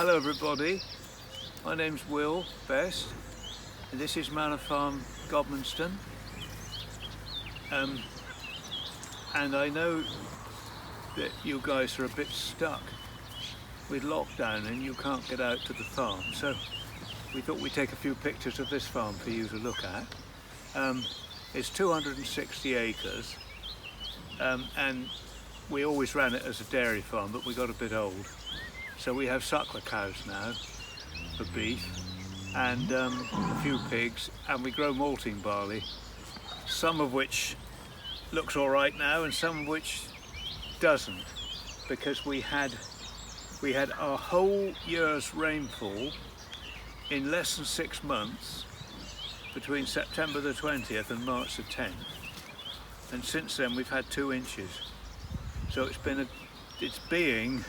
Hello everybody, my name's Will Best and this is Manor Farm, Godmanston. And I know that you guys are a bit stuck with lockdown and you can't get out to the farm, so we thought we'd take a few pictures of this farm for you to look at. It's 260 acres and we always ran it as a dairy farm, but we got a bit old. So we have suckler cows now for beef and a few pigs, and we grow malting barley, some of which looks all right now and some of which doesn't, because we had our whole year's rainfall in less than 6 months between September the 20th and March the 10th, and since then we've had 2 inches. So it's being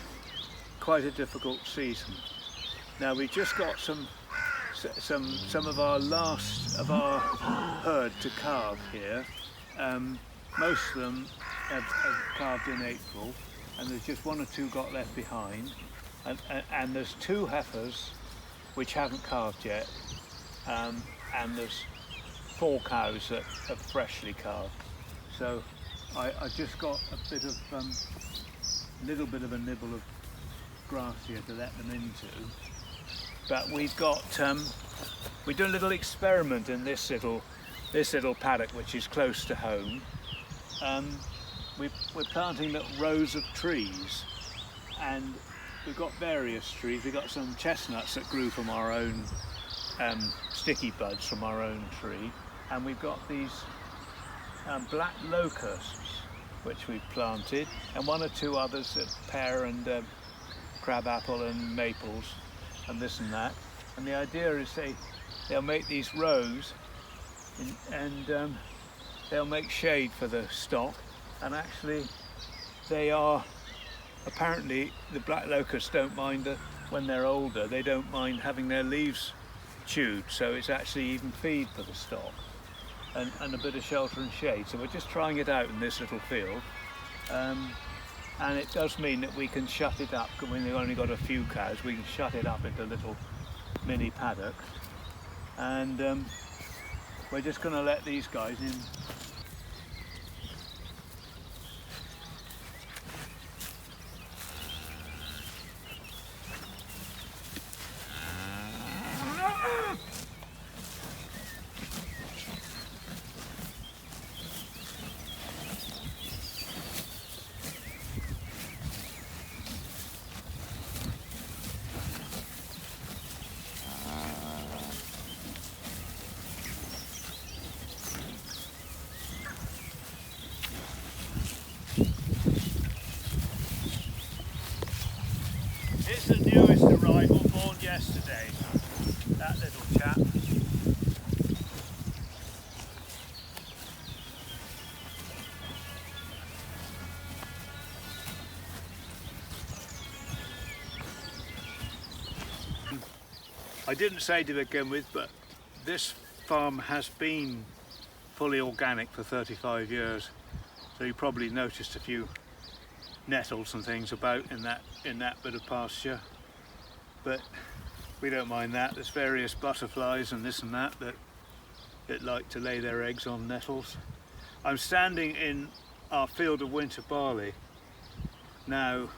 quite a difficult season. Now we just got some of our last of our herd to calve here. Most of them have calved in April, and there's just 1 or 2 got left behind, and there's 2 heifers which haven't calved yet, and there's 4 cows that have freshly calved. So I just got a bit of little bit of a nibble of grass here to let them into, but we've got we do a little experiment in this little paddock which is close to home. We're planting little rows of trees, and we've got various trees. We've got some chestnuts that grew from our own sticky buds from our own tree, and we've got these black locusts which we've planted, and 1 or 2 others, that pear and crabapple and maples and this and that. And the idea is they'll make these rows and they'll make shade for the stock, and actually they are, apparently the black locusts don't mind when they're older, they don't mind having their leaves chewed, so it's actually even feed for the stock and a bit of shelter and shade. So we're just trying it out in this little field. And it does mean that we can shut it up, when we've only got a few cows, we can shut it up into a little mini paddock. And we're just going to let these guys in. Here's the newest arrival, born yesterday, that little chap. I didn't say to begin with, but this farm has been fully organic for 35 years, so you probably noticed a few nettles and things about in that bit of pasture, but we don't mind that. There's various butterflies and this and that like to lay their eggs on nettles. I'm standing in our field of winter barley. Now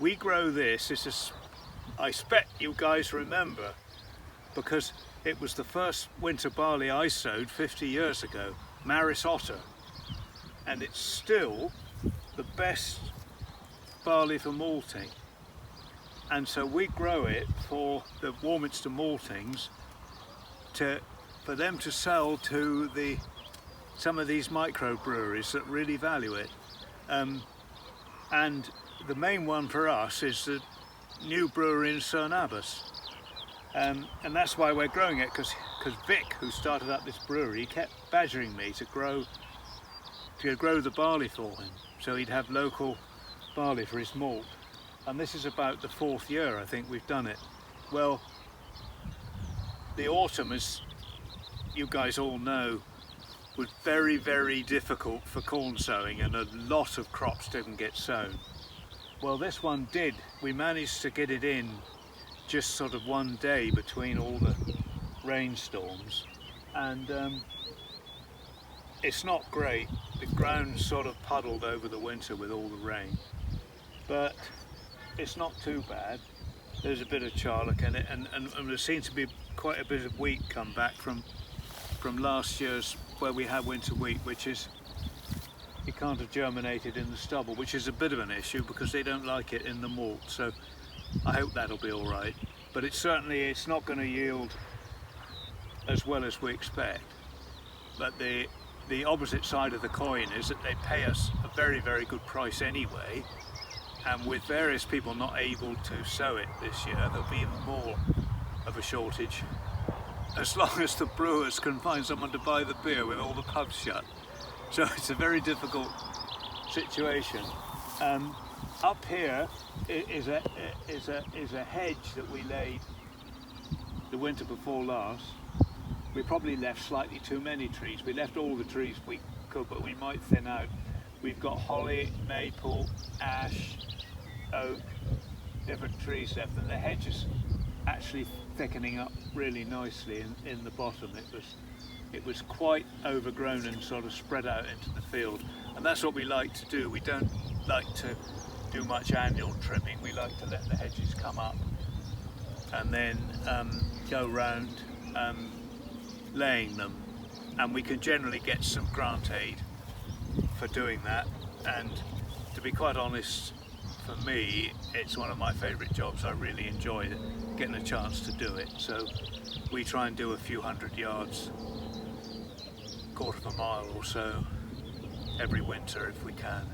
we grow this is, I expect you guys remember, because it was the first winter barley I sowed 50 years ago, Maris Otter, and it's still the best barley for malting, and so we grow it for the Warminster maltings for them to sell to some of these microbreweries that really value it, and the main one for us is the new brewery in St Abbas, and that's why we're growing it, because Vic, who started up this brewery, kept badgering me to grow the barley for him, so he'd have local barley for his malt. And this is about the 4th year I think we've done it. Well, the autumn, as you guys all know, was very, very difficult for corn sowing, and a lot of crops didn't get sown. Well, this one did. We managed to get it in just sort of one day between all the rainstorms, and it's not great. The ground's sort of puddled over the winter with all the rain, but it's not too bad. There's a bit of charlock in it, and there seems to be quite a bit of wheat come back from last year's where we had winter wheat, which is, it can't have germinated in the stubble, which is a bit of an issue because they don't like it in the malt. So I hope that'll be all right. But it's not going to yield as well as we expect. But the opposite side of the coin is that they pay us a very, very good price anyway. And with various people not able to sow it this year, there'll be even more of a shortage. As long as the brewers can find someone to buy the beer with all the pubs shut. So it's a very difficult situation. Up here is a hedge that we laid the winter before last. We probably left slightly too many trees. We left all the trees we could, but we might thin out. We've got holly, maple, ash, oak, different trees left, and the hedge is actually thickening up really nicely in the bottom. It was quite overgrown and sort of spread out into the field, and that's what we like to do. We don't like to do much annual trimming. We like to let the hedges come up and then go round laying them, and we can generally get some grant aid for doing that. And to be quite honest, for me, it's one of my favourite jobs. I really enjoy getting a chance to do it. So we try and do a few 100 yards, quarter of a mile or so every winter if we can.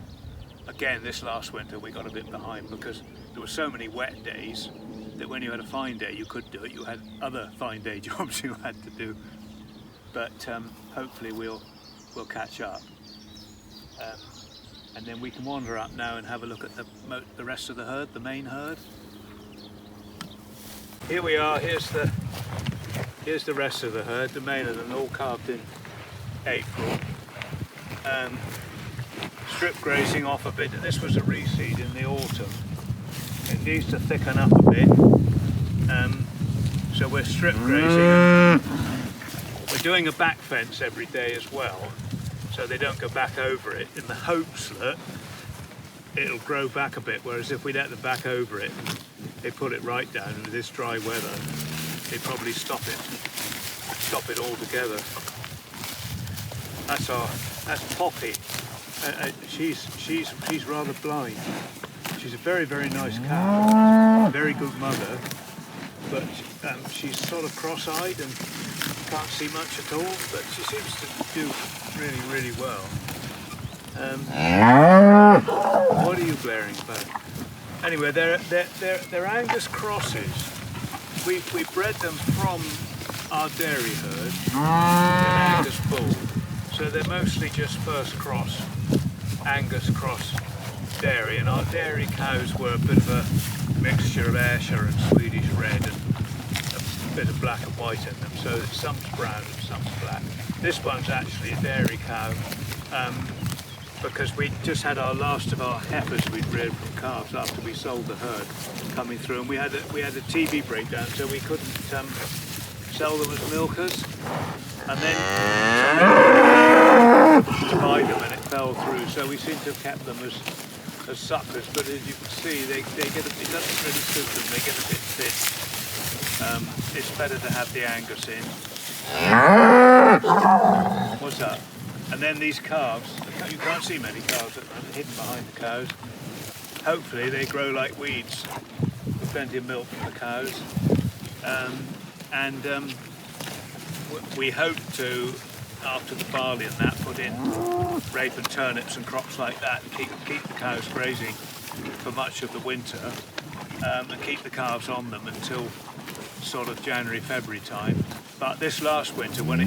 Again, this last winter we got a bit behind because there were so many wet days that when you had a fine day you could do it. You had other fine day jobs you had to do, but hopefully we'll catch up, and then we can wander up now and have a look at the rest of the herd, the main herd. Here we are. Here's the rest of the herd, the Manor, and all calved in April. Strip grazing off a bit. This was a reseed in the autumn. It needs to thicken up a bit, so we're strip grazing. We're doing a back fence every day as well, so they don't go back over it, in the hopes that it'll grow back a bit, whereas if we let them back over it, they put it right down, and with this dry weather they probably stop it altogether. That's Poppy. She's rather blind. She's a very, very nice cow, very good mother, but she's sort of cross-eyed and can't see much at all, but she seems to do really, really well. What are you glaring about? Anyway, they're Angus crosses. We bred them from our dairy herd, an Angus bull. So they're mostly just first cross, Angus cross dairy, and our dairy cows were a bit of a mixture of Ayrshire and Swedish red and a bit of black and white in them, so some's brown and some's black. This one's actually a dairy cow, because we just had our last of our heifers we'd reared from calves after we sold the herd coming through, and we had a TV breakdown, so we couldn't sell them as milkers, and then to buy them, and it fell through, so we seem to have kept them as suckers, but as you can see it doesn't really suit them, they get a bit thin. It's better to have the Angus in. What's that? And then these calves, you can't see many calves at the moment, hidden behind the cows. Hopefully they grow like weeds, with plenty of milk from the cows. We hope to, after the barley and that, put in rape and turnips and crops like that, and keep the cows grazing for much of the winter, and keep the calves on them until sort of January, February time. But this last winter, when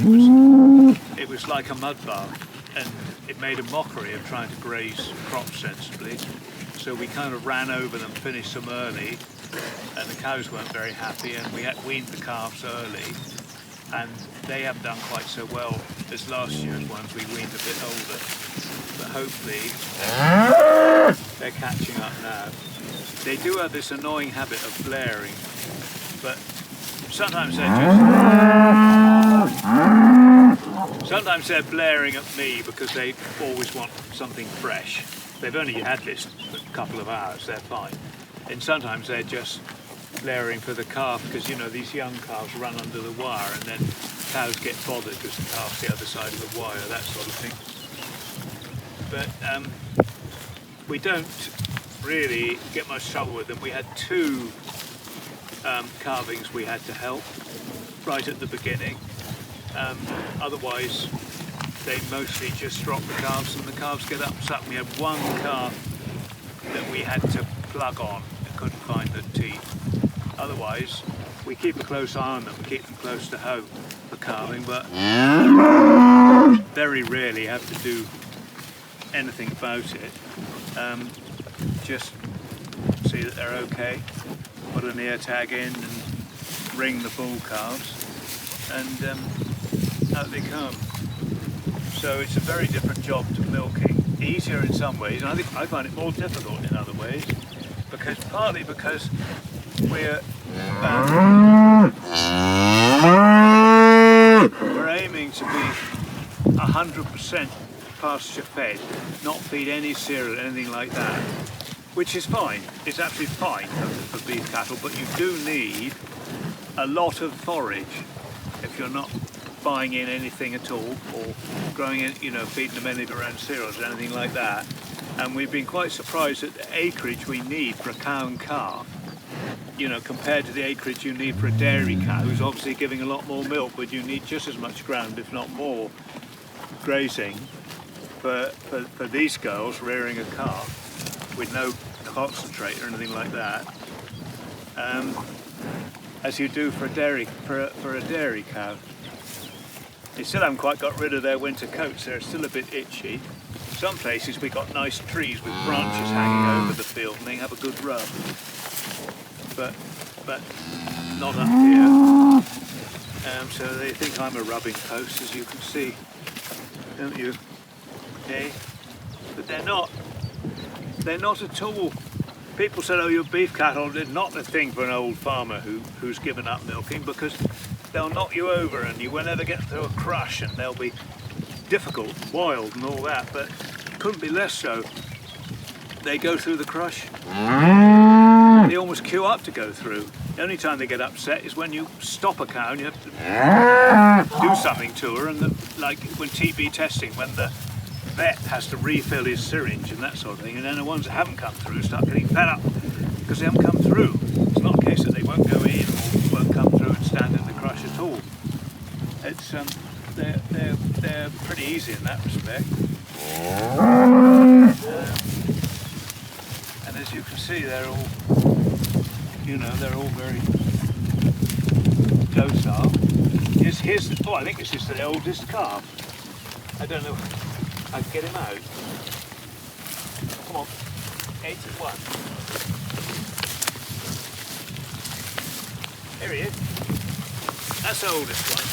it was like a mud bath, and it made a mockery of trying to graze crops sensibly, so we kind of ran over them, finished them early, and the cows weren't very happy, and we had weaned the calves early, and they haven't done quite so well as last year's ones. We weaned a bit older, but hopefully they're catching up now. They do have this annoying habit of blaring But sometimes they're blaring at me because they always want something fresh. They've only had this for a couple of hours, they're fine. And sometimes they're just blaring for the calf because, you know, these young calves run under the wire and then cows get bothered because the calf's the other side of the wire, that sort of thing. But we don't really get much trouble with them. We had 2 calvings we had to help right at the beginning. Otherwise, they mostly just drop the calves and the calves get upset. We had 1 calf that we had to plug on and couldn't find the teat. Otherwise, we keep a close eye on them, keep them close to home for calving, but very rarely have to do anything about it. Just see that they're okay, put an ear tag in and ring the bull calves, and out they come. So it's a very different job to milking. Easier in some ways, and I find it more difficult in other ways, partly because we're aiming to be 100% pasture fed, not feed any cereal, anything like that, which is fine. It's absolutely fine for beef cattle, but you do need a lot of forage if you're not buying in anything at all or growing in, you know, feeding them any of their own cereals or anything like that. And we've been quite surprised at the acreage we need for a cow and calf, you know, compared to the acreage you need for a dairy cow who's obviously giving a lot more milk, but you need just as much ground, if not more, grazing for these girls rearing a calf with no concentrate or anything like that, as you do for a dairy cow. They still haven't quite got rid of their winter coats. They're still a bit itchy. Some places we got nice trees with branches hanging over the field and they have a good rub. But not up here. So they think I'm a rubbing post, as you can see, don't you? Okay? But they're not. They're not at all. People said, oh, your beef cattle is not the thing for an old farmer who's given up milking, because they'll knock you over and you will never get through a crush and they'll be difficult, wild and all that, but couldn't be less so. They go through the crush. They almost queue up to go through. The only time they get upset is when you stop a cow and you have to do something to her, and like when TB testing, when the vet has to refill his syringe and that sort of thing, and then the ones that haven't come through start getting fed up because they haven't come through. It's not a case that they won't go in or won't come through and stand in the crush at all. It's they're pretty easy in that respect. And as you can see, they're all, they're all very docile. Oh, I think this is the oldest calf. I don't know. I can get him out. Come on, 81. Here he is. That's the oldest one.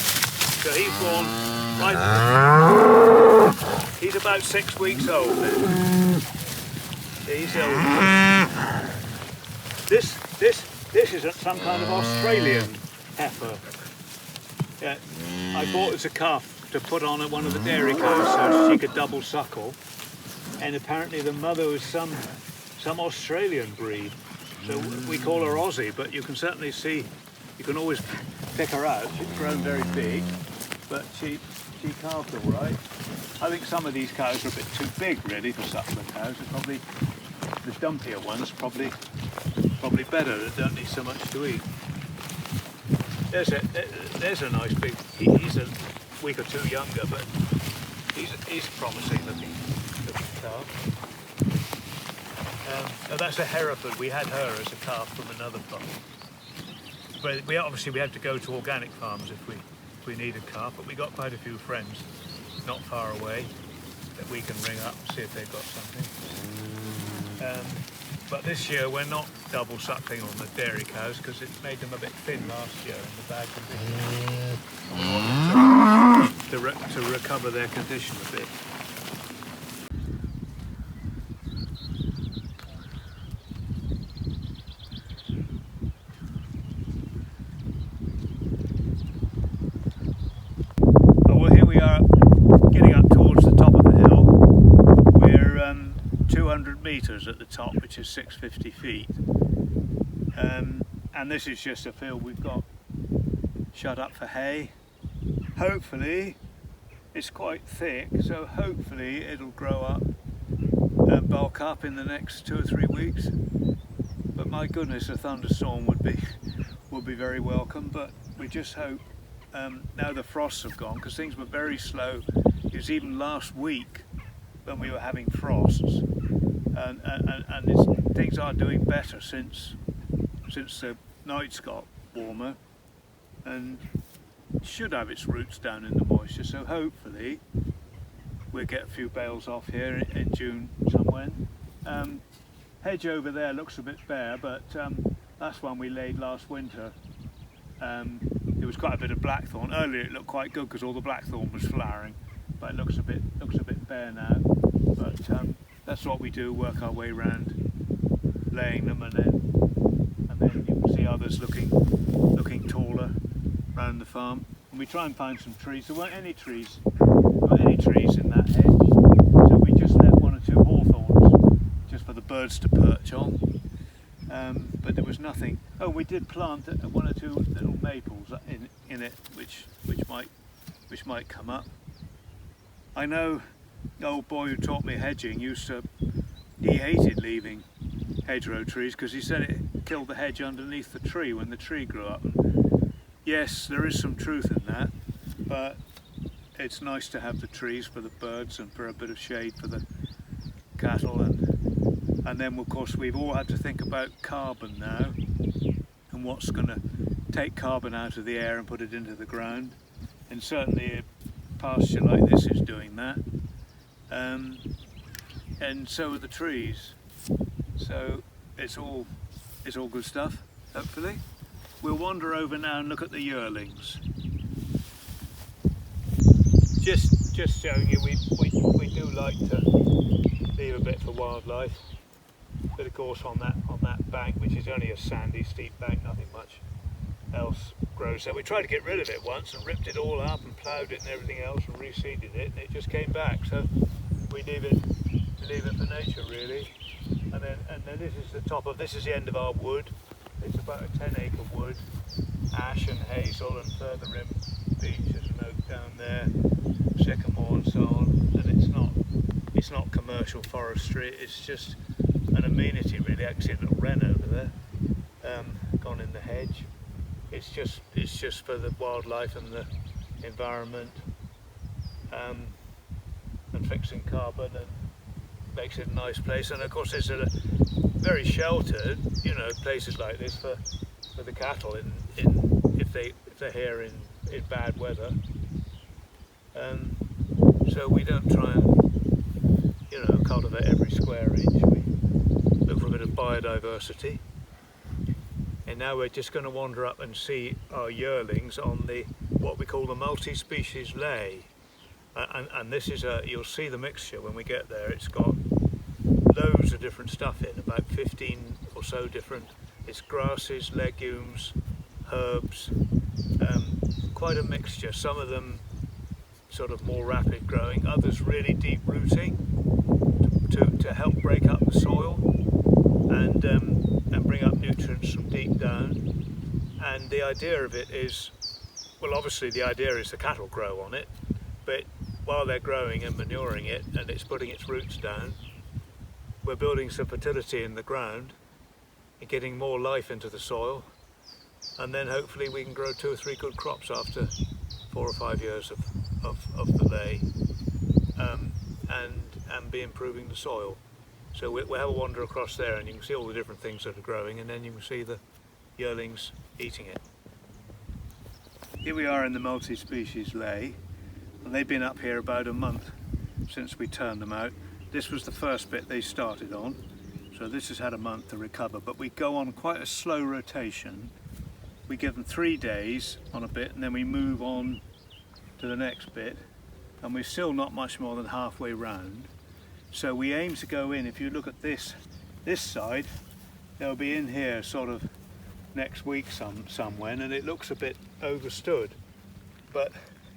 So he's born right. He's about 6 weeks old then. He's the oldest. This is some kind of Australian heifer. Yeah, I bought as a calf to put on at one of the dairy cows so she could double suckle, and apparently the mother was some Australian breed, so we call her Aussie, but you can certainly see, you can always pick her out. She's grown very big, but she calved all right. I think some of these cows are a bit too big really for suckling cows. They're probably the dumpier ones, probably better, that don't need so much to eat. There's a nice big. He's a week or two younger, but he's promising looking calf. Now that's a Hereford. We had her as a calf from another farm. But we have to go to organic farms if we need a calf. But we got quite a few friends not far away that we can ring up and see if they've got something. But this year we're not double suckling on the dairy cows because it made them a bit thin last year in the bad condition. And we want them to recover their condition a bit. metres at the top, which is 650 feet. And this is just a field we've got shut up for hay. Hopefully, it's quite thick, so hopefully it'll grow up and bulk up in the next 2 or 3 weeks. But my goodness, a thunderstorm would be very welcome. But we just hope now the frosts have gone, because things were very slow. It was even last week when we were having frosts, and things are doing better since the nights got warmer, and should have its roots down in the moisture. So hopefully we'll get a few bales off here in June somewhere. Hedge over there looks a bit bare, but that's one we laid last winter. There was quite a bit of blackthorn. Earlier it looked quite good because all the blackthorn was flowering, but it looks a bit bare now. But that's what we do, work our way around laying them, and then you can see others looking taller around the farm. And we try and find some trees. There weren't any trees in that hedge, so we just left 1 or 2 hawthorns just for the birds to perch on. But there was nothing. Oh, we did plant 1 or 2 little maples in it, which might come up. I know the old boy who taught me hedging he hated leaving hedgerow trees because he said it killed the hedge underneath the tree when the tree grew up. And yes, there is some truth in that, but it's nice to have the trees for the birds and for a bit of shade for the cattle, and then of course we've all had to think about carbon now and what's going to take carbon out of the air and put it into the ground, and certainly a pasture like this is doing that, and so are the trees. So it's all good stuff, hopefully. We'll wander over now and look at the yearlings. Just showing you, we do like to leave a bit for wildlife. But of course on that bank, which is only a sandy, steep bank, nothing much else grows there. We tried to get rid of it once and ripped it all up and ploughed it and everything else and reseeded it, and it just came back. So we leave it for nature, really. And then this is the end of our wood. It's about a 10-acre wood, ash and hazel, and further in beech, there's an oak down there, sycamore and so on. And it's not commercial forestry, it's just an amenity really. I can see a little wren over there, gone in the hedge. It's just for the wildlife and the environment, and fixing carbon, and makes it a nice place. And of course it's a very sheltered, places like this for the cattle if they're here in bad weather. So we don't try and cultivate every square inch. We look for a bit of biodiversity. And now we're just going to wander up and see our yearlings on what we call the multi-species ley. And this is you'll see the mixture when we get there. It's got loads of different stuff in, about 15 or so different. It's grasses, legumes, herbs, quite a mixture. Some of them sort of more rapid growing, others really deep rooting to help break up the soil and bring up nutrients from deep down. And the idea of it is, well, obviously the idea is the cattle grow on it, but while they're growing and manuring it and it's putting its roots down, we're building some fertility in the ground and getting more life into the soil, and then hopefully we can grow 2 or 3 good crops after 4 or 5 years of the ley, and be improving the soil. So we'll have a wander across there and you can see all the different things that are growing, and then you can see the yearlings eating it. Here we are in the multi-species ley, and they've been up here about a month since we turned them out. This was the first bit they started on, so this has had a month to recover, but we go on quite a slow rotation. We give them 3 days on a bit and then we move on to the next bit, and we're still not much more than halfway round. So we aim to go in, if you look at this side, they'll be in here sort of next week somewhere, and it looks a bit overstood. But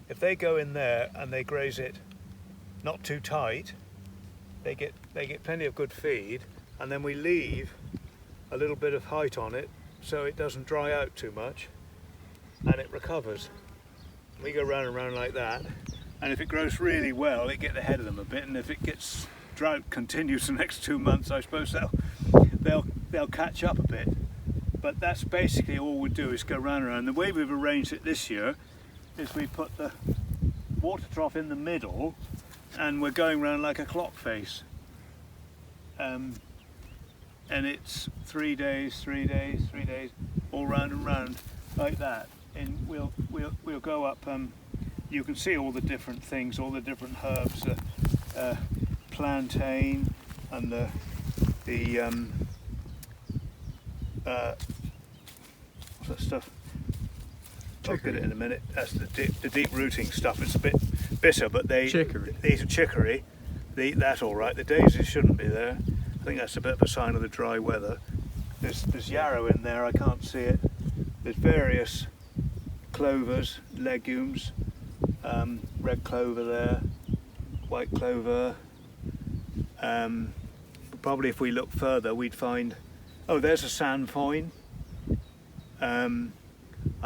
if they go in there and they graze it not too tight, they get plenty of good feed, and then we leave a little bit of height on it so it doesn't dry out too much, and it recovers. We go round and round like that, and if it grows really well, it gets ahead of them a bit, and if it gets drought continues the next 2 months, I suppose they'll catch up a bit. But that's basically all we do, is go round and round. The way we've arranged it this year is we put the water trough in the middle, and we're going round like a clock face. And it's 3 days, 3 days, 3 days, all round and round like that. And we'll go up. You can see all the different things, all the different herbs, plantain, and what's that stuff? I'll get it in a minute. That's the deep rooting stuff. It's a bit bitter, but chicory. These are chicory. They eat that all right. The daisies shouldn't be there. I think that's a bit of a sign of the dry weather. There's yarrow in there. I can't see it. There's various clovers, legumes, red clover there, white clover. Probably if we look further, we'd find. Oh, there's a sandfoin. I'm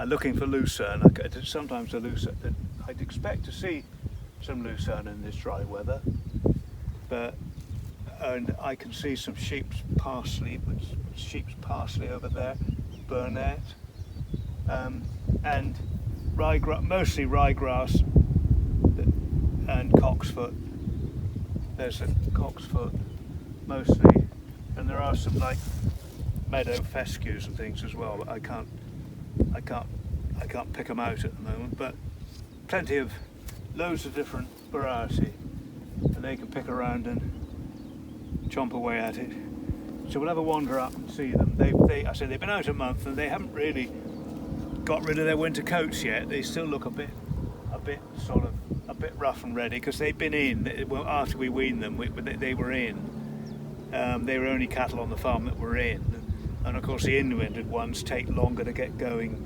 looking for lucerne. Sometimes a lucerne. I'd expect to see some lucerne in this dry weather, and I can see some sheep's parsley over there, burnet, and mostly ryegrass and cocksfoot. There's a cocksfoot mostly, and there are some like meadow fescues and things as well, but I can't pick them out at the moment. But loads of different variety, and they can pick around and chomp away at it. So we'll have a wander up and see them. I said they've been out a month and they haven't really got rid of their winter coats yet. They still look a bit rough and ready, because they've been in. Well, after we weaned them, they were in. They were only cattle on the farm that were in, and of course the in-wintered ones take longer to get going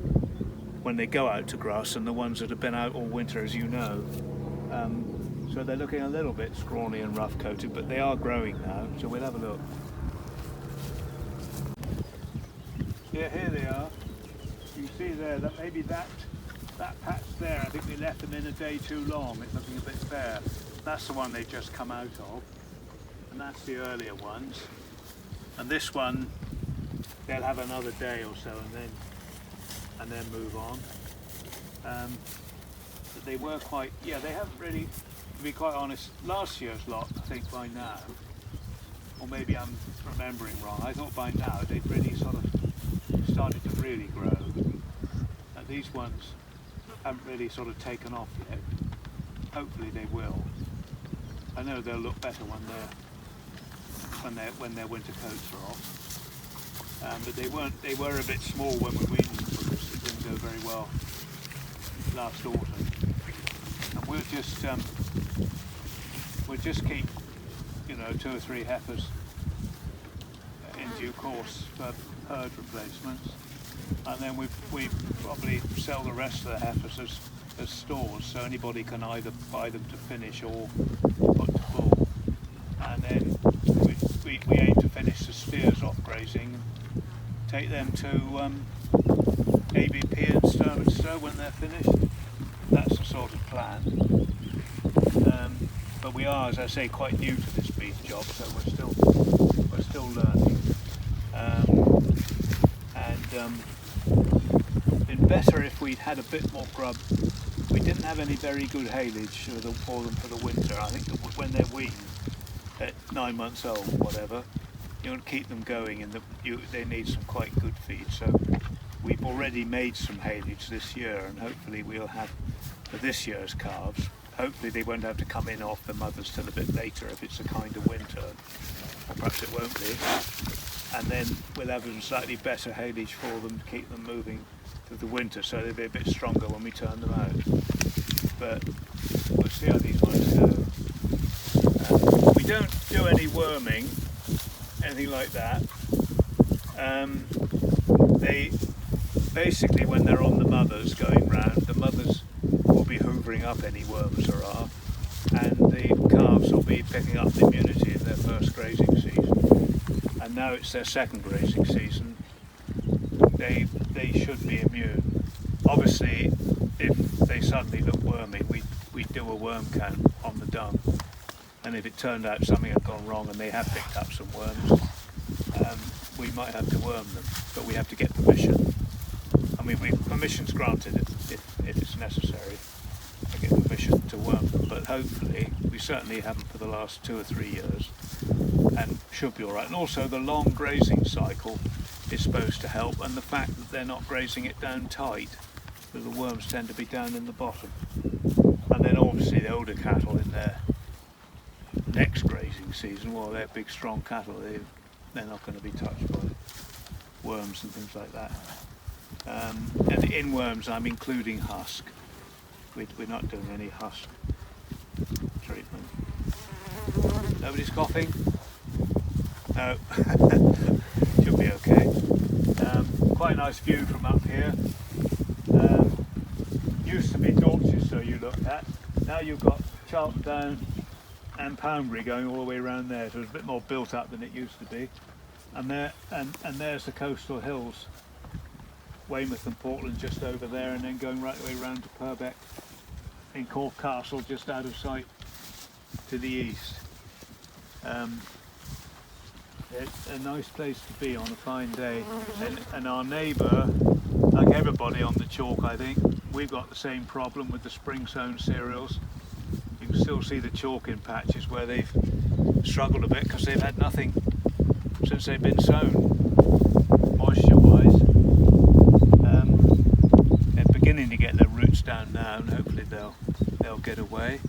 when they go out to grass than the ones that have been out all winter, as you know. So they're looking a little bit scrawny and rough coated, but they are growing now, so we'll have a look. Yeah, here they are. You see there that maybe that patch there, I think we left them in a day too long. It's looking a bit bare. That's the one they've just come out of, and that's the earlier ones. And this one, they'll have another day or so, and then move on. But they were quite. Yeah, they haven't really. To be quite honest, last year's lot, I think by now, or maybe I'm remembering wrong, I thought by now they'd really sort of started to really grow. And these ones haven't really sort of taken off yet. Hopefully they will. I know they'll look better when their winter coats are off. But they were a bit small when we weaned them, because it didn't go very well last autumn. And we'll just keep, 2 or 3 heifers in due course for herd replacements, and then we probably sell the rest of the heifers as stores, so anybody can either buy them to finish or put to bull. And then we aim to finish the steers off grazing and take them to ABP and Sturminster when they're finished. That's the sort of plan. But we are, as I say, quite new to this beef job, so we're still learning. Been better if we'd had a bit more grub. We didn't have any very good haylage for them for the winter. I think when they're weaned at 9 months old, whatever, you want to keep them going, and they need some quite good feed. So we've already made some haylage this year, and hopefully we'll have for this year's calves. Hopefully they won't have to come in off the mothers till a bit later if it's a kind of winter, or perhaps it won't be. And then we'll have some slightly better haylage for them to keep them moving through the winter, so they'll be a bit stronger when we turn them out. But we'll see how these ones go. We don't do any worming, anything like that. They basically, when they're on the mothers going round, the mothers will be hoovering up any worms there are, and the calves will be picking up the immunity if they're their first grazing season, and now it's their second grazing season, they should be immune. Obviously, if they suddenly look wormy, we'd do a worm count on the dung, and if it turned out something had gone wrong and they have picked up some worms, we might have to worm them, but we have to get permission. I mean, permission's granted if it's necessary to get permission to worm them, but hopefully, we certainly haven't for the last 2 or 3 years, and should be alright. And also the long grazing cycle is supposed to help, and the fact that they're not grazing it down tight, so the worms tend to be down in the bottom. And then obviously the older cattle in their next grazing season, well, they're big strong cattle, they're not going to be touched by worms and things like that. And in worms I'm including husk. We're not doing any husk treatment. Nobody's coughing? No. Should be okay. Quite a nice view from up here. Used to be Dorchester you looked at. Now you've got Charlton Down and Poundbury going all the way around there, so it's a bit more built up than it used to be. And there's the coastal hills, Weymouth and Portland just over there, and then going right the way around to Purbeck in Cork Castle just out of sight to the east. It's a nice place to be on a fine day, and our neighbour, like everybody on the chalk I think, we've got the same problem with the spring sown cereals. You can still see the chalk in patches where they've struggled a bit because they've had nothing since they've been sown, moisture wise. They're beginning to get their roots down now, and hopefully they'll get away.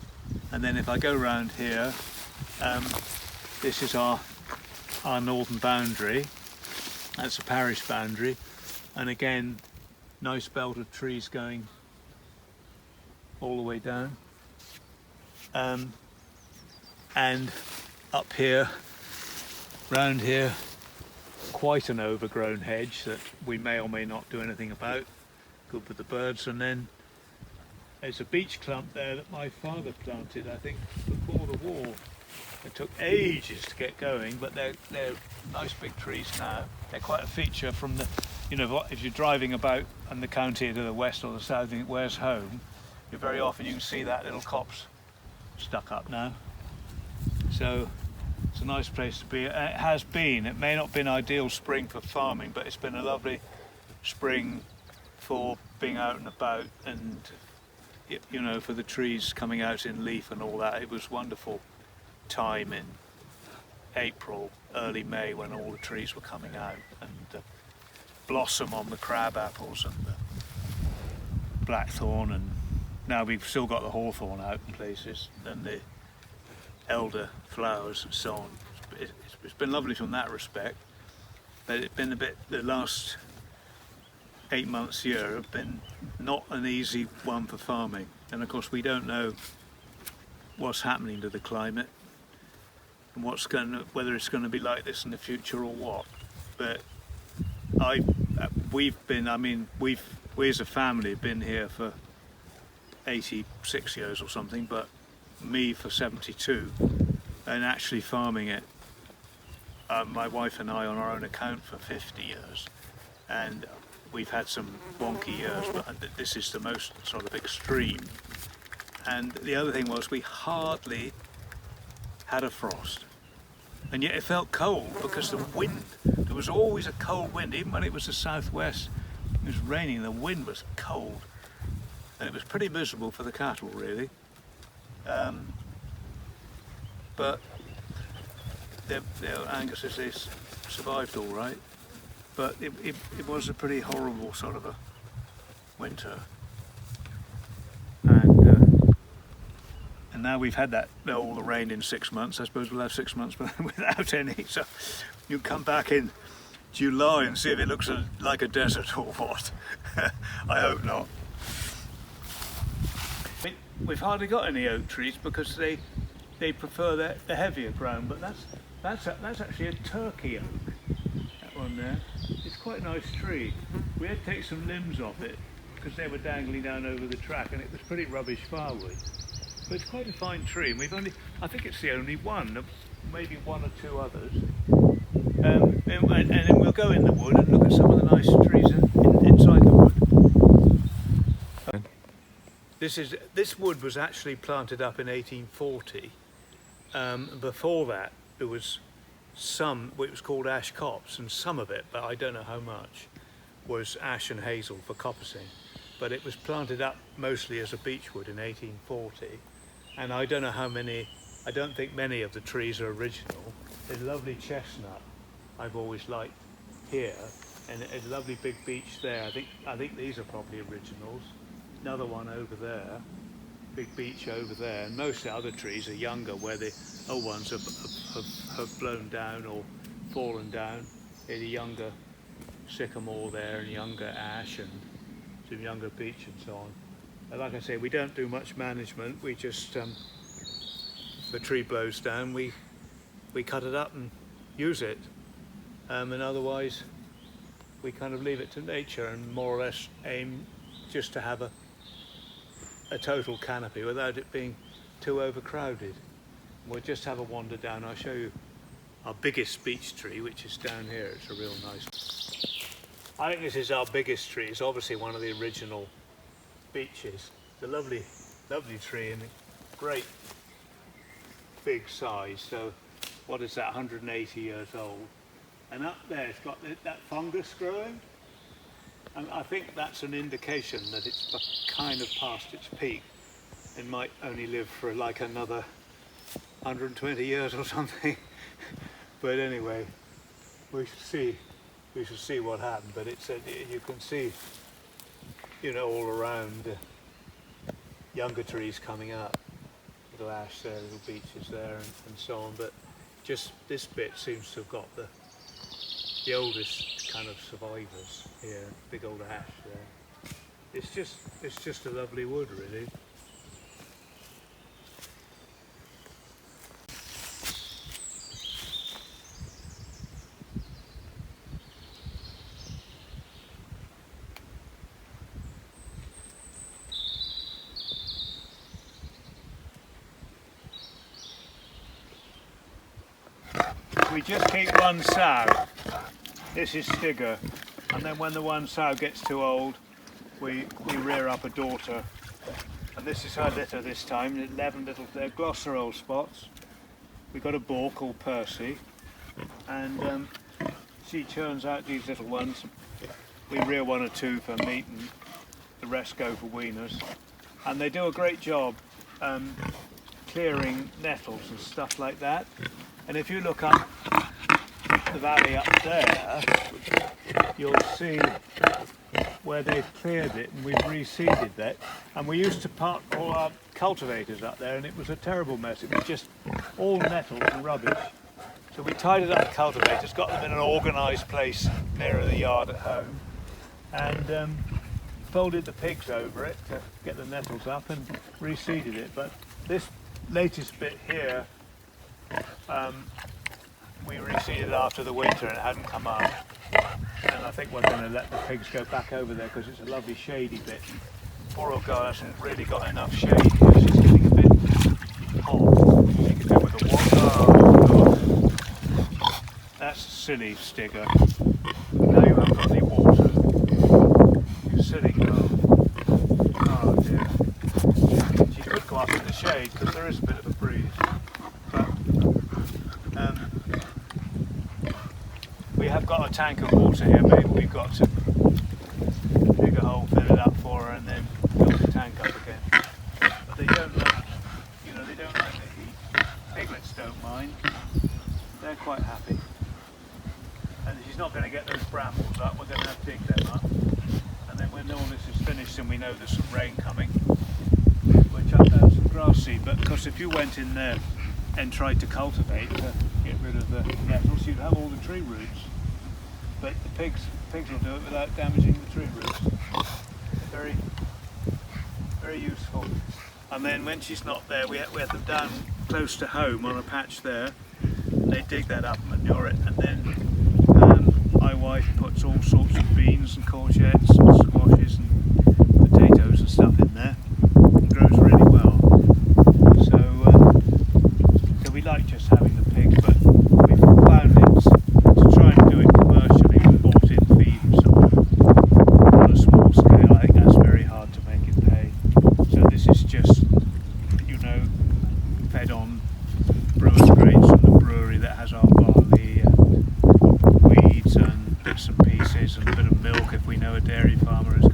And then if I go around here, this is our northern boundary. That's the parish boundary, and again nice belt of trees going all the way down, and up here, round here, quite an overgrown hedge that we may or may not do anything about, good for the birds. And then there's a beech clump there that my father planted, I think before the war. It took ages to get going, but they're nice big trees now. They're quite a feature from the, if you're driving about in the county to the west or the south, and where's home, very often you can see that little copse stuck up now. So it's a nice place to be. It has been, it may not have been ideal spring for farming, but it's been a lovely spring for being out and about, and for the trees coming out in leaf and all that. It was wonderful time in April, early May, when all the trees were coming out, and blossom on the crab apples and the blackthorn, and now we've still got the hawthorn out in places, and the elder flowers and so on. It's been lovely from that respect, but it's been a bit, the last 8 months here have been not an easy one for farming, and of course we don't know what's happening to the climate and whether it's going to be like this in the future or what. But we as a family have been here for 86 years or something, but me for 72, and actually farming it, my wife and I on our own account, for 50 years. And we've had some wonky years, but this is the most sort of extreme. And the other thing was, we hardly had a frost, and yet it felt cold because the wind, there was always a cold wind, even when it was the southwest, it was raining, the wind was cold, and it was pretty miserable for the cattle really. But Angus says they survived all right, but it was a pretty horrible sort of a winter. And now we've had all the rain in 6 months. I suppose we'll have 6 months without any. So you come back in July and see if it looks like a desert or what. I hope not. We've hardly got any oak trees because they prefer the heavier ground. But that's actually a Turkey oak. That one there. It's quite a nice tree. We had to take some limbs off it because they were dangling down over the track, and it was pretty rubbish firewood. But it's quite a fine tree, and we've only I think it's the only one, maybe one or two others. And then we'll go in the wood and look at some of the nice trees inside the wood. This wood was actually planted up in 1840. Before that, there was it was called ash copse, and some of it, but I don't know how much, was ash and hazel for coppicing. But it was planted up mostly as a beechwood in 1840, and I don't know how many. I don't think many of the trees are original. There's a lovely chestnut I've always liked here, and a lovely big beech there. I think these are probably originals. Another one over there, big beech over there. And most of the other trees are younger, where the old ones have blown down or fallen down. There's a younger sycamore there, and younger ash, and some younger beech and so on. And like I say, we don't do much management. We just, if the tree blows down, we cut it up and use it. And otherwise, we kind of leave it to nature and more or less aim just to have a total canopy without it being too overcrowded. We'll just have a wander down. I'll show you our biggest beech tree, which is down here. It's a real nice one. I think this is our biggest tree. It's obviously one of the original beeches. It's a lovely, lovely tree and a great big size. So what is that, 180 years old? And up there it's got that fungus growing. And I think that's an indication that it's kind of past its peak and might only live for like another 120 years or something. But anyway, we should see what happened. But it's you can see, you know, all around younger trees coming up, little ash there, little beeches there, and so on. But just this bit seems to have got the oldest kind of survivors here. Big old ash there. It's just a lovely wood, really. We just keep one sow. This is Stigger, and then when the one sow gets too old, we rear up a daughter. And this is her litter this time, 11 little, they're Gloucester spots. We've got a boar called Percy, and she churns out these little ones. We rear one or two for meat, and the rest go for weaners. And they do a great job clearing nettles and stuff like that. And if you look up the valley up there, you'll see where they've cleared it, and we've reseeded that. And we used to park all our cultivators up there, and it was a terrible mess. It was just all nettles and rubbish. So we tidied up the cultivators, got them in an organised place nearer the yard at home, and folded the pigs over it to get the nettles up and reseeded it. But this latest bit here, we reseeded after the winter and it hadn't come up, and I think we're going to let the pigs go back over there because it's a lovely shady bit. Poor old girl hasn't really got enough shade here. She's getting a bit hot. She could do with the water. Oh, that's a silly Stigger. Now you haven't got any water. You silly girl. Oh dear. She could go up in the shade because there is a bit of a breeze. We have got a tank of water here. Maybe we've got to dig a hole, fill it up for her, and then fill the tank up again. But they don't like, you know, they don't like the heat. Piglets don't mind. They're quite happy. And she's not going to get those brambles up. We're going to have to dig them up. And then when all this is finished and we know there's some rain coming, we'll chuck down some grass seed. But of course, if you went in there and tried to cultivate to get rid of the nettles, you'd have all the tree roots. But the pigs will do it without damaging the tree roots. Very, very useful. And then when she's not there, we have them down close to home on a patch there. And they dig that up, manure it, and then my wife puts all sorts of beans and courgettes and squashes and potatoes and stuff in there. It grows really well. So talk if we know a dairy farmer has